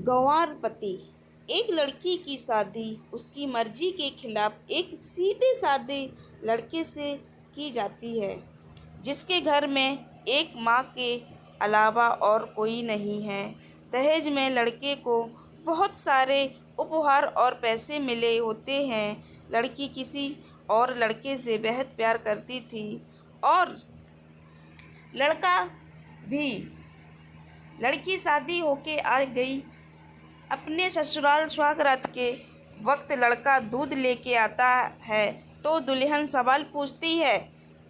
गंवार पति। एक लड़की की शादी उसकी मर्जी के खिलाफ एक सीधे साधे लड़के से की जाती है, जिसके घर में एक माँ के अलावा और कोई नहीं है। दहेज में लड़के को बहुत सारे उपहार और पैसे मिले होते हैं। लड़की किसी और लड़के से बेहद प्यार करती थी और लड़का भी। लड़की शादी होके आ गई अपने ससुराल। स्वागरात के वक्त लड़का दूध लेके आता है तो दुल्हन सवाल पूछती है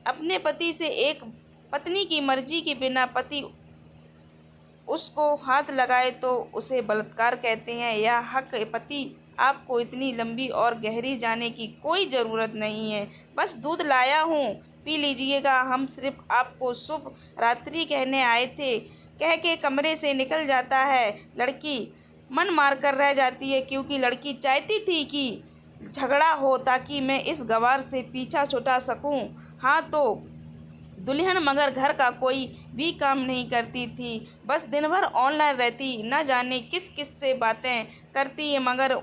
अपने पति से। एक पत्नी की मर्जी के बिना पति उसको हाथ लगाए तो उसे बलात्कार कहते हैं। यह हक पति आपको इतनी लंबी और गहरी जाने की कोई ज़रूरत नहीं है। बस दूध लाया हूँ, पी लीजिएगा। हम सिर्फ आपको शुभ रात्रि कहने आए थे, कह के कमरे से निकल जाता है। लड़की मन मार कर रह जाती है क्योंकि लड़की चाहती थी कि झगड़ा हो ताकि मैं इस गवार से पीछा छुड़ा सकूं। हाँ तो दुल्हन मगर घर का कोई भी काम नहीं करती थी, बस दिन भर ऑनलाइन रहती, न जाने किस किस से बातें करती है। मगर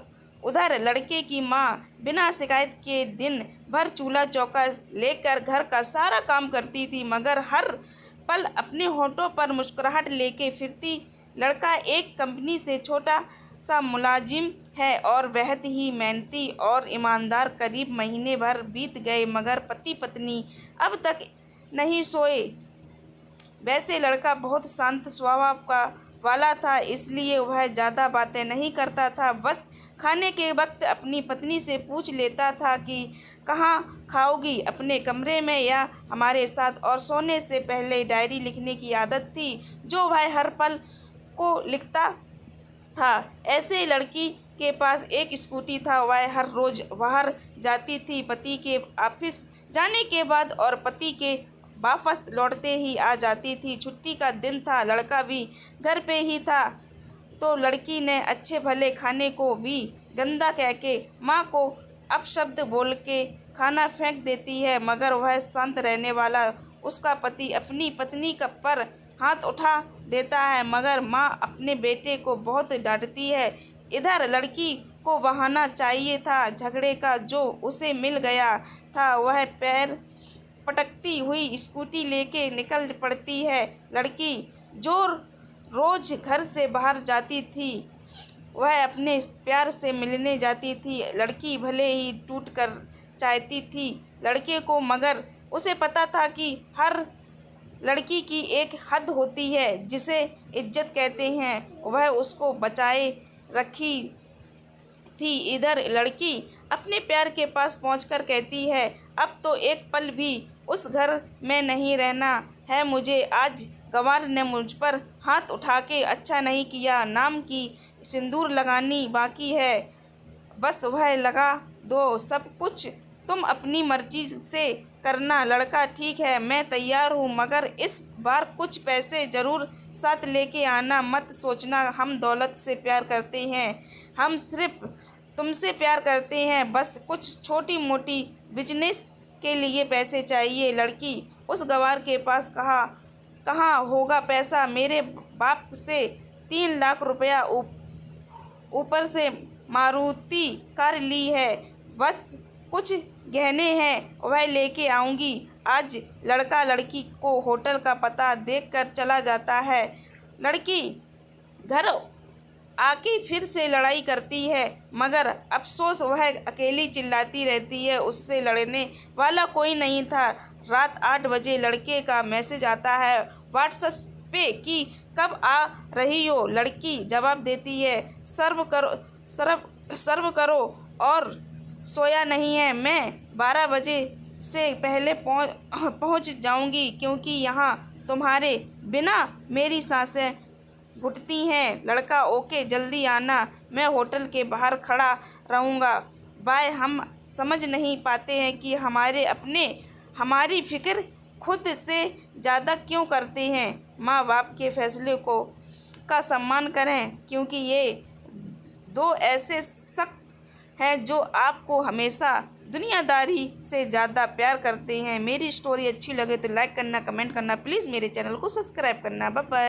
उधर लड़के की माँ बिना शिकायत के दिन भर चूल्हा चौका लेकर घर का सारा काम करती थी, मगर हर पल अपने होठों पर मुस्कुराहट लेके फिरती। लड़का एक कंपनी से छोटा सा मुलाजिम है और बेहद ही मेहनती और ईमानदार। करीब महीने भर बीत गए मगर पति पत्नी अब तक नहीं सोए। वैसे लड़का बहुत शांत स्वभाव का वाला था, इसलिए वह ज़्यादा बातें नहीं करता था। बस खाने के वक्त अपनी पत्नी से पूछ लेता था कि कहाँ खाओगी, अपने कमरे में या हमारे साथ। और सोने से पहले डायरी लिखने की आदत थी जो वह हर पल को लिखता था। ऐसे लड़की के पास एक स्कूटी था, वह हर रोज़ बाहर जाती थी पति के ऑफिस जाने के बाद और पति के वापस लौटते ही आ जाती थी। छुट्टी का दिन था, लड़का भी घर पे ही था तो लड़की ने अच्छे भले खाने को भी गंदा कह के माँ को अपशब्द बोल के खाना फेंक देती है। मगर वह शांत रहने वाला उसका पति अपनी पत्नी का पर हाथ उठा देता है, मगर माँ अपने बेटे को बहुत डांटती है। इधर लड़की को बहाना चाहिए था झगड़े का जो उसे मिल गया था। वह पैर पटकती हुई स्कूटी लेके निकल पड़ती है। लड़की जो रोज घर से बाहर जाती थी वह अपने प्यार से मिलने जाती थी। लड़की भले ही टूट कर चाहती थी लड़के को, मगर उसे पता था कि हर लड़की की एक हद होती है जिसे इज्जत कहते हैं, वह उसको बचाए रखी थी। इधर लड़की अपने प्यार के पास पहुंचकर कहती है अब तो एक पल भी उस घर में नहीं रहना है मुझे। आज गंवार ने मुझ पर हाथ उठा के अच्छा नहीं किया, नाम की सिंदूर लगानी बाकी है, बस वह लगा दो। सब कुछ तुम अपनी मर्जी से करना। लड़का ठीक है, मैं तैयार हूँ, मगर इस बार कुछ पैसे ज़रूर साथ लेके आना। मत सोचना हम दौलत से प्यार करते हैं, हम सिर्फ तुमसे प्यार करते हैं। बस कुछ छोटी मोटी बिजनेस के लिए पैसे चाहिए। लड़की उस गंवार के पास कहाँ होगा पैसा, मेरे बाप से 3 लाख रुपया ऊपर से मारुति कार ली है, बस कुछ गहने हैं वह लेके आऊँगी आज। लड़का लड़की को होटल का पता देकर चला जाता है। लड़की घर आके फिर से लड़ाई करती है, मगर अफसोस वह अकेली चिल्लाती रहती है, उससे लड़ने वाला कोई नहीं था। रात 8 बजे लड़के का मैसेज आता है व्हाट्सएप पे कि कब आ रही हो। लड़की जवाब देती है सर्व करो और सोया नहीं है, मैं 12 बजे से पहले पहुंच जाऊंगी क्योंकि यहाँ तुम्हारे बिना मेरी सांसें घुटती हैं। लड़का ओके, जल्दी आना, मैं होटल के बाहर खड़ा रहूँगा, बाय। हम समझ नहीं पाते हैं कि हमारी फिक्र खुद से ज़्यादा क्यों करते हैं। माँ बाप के फैसले का सम्मान करें क्योंकि ये 2 ऐसे शख्स हैं जो आपको हमेशा दुनियादारी से ज़्यादा प्यार करते हैं। मेरी स्टोरी अच्छी लगे तो लाइक करना, कमेंट करना, प्लीज़ मेरे चैनल को सब्सक्राइब करना। Bye bye.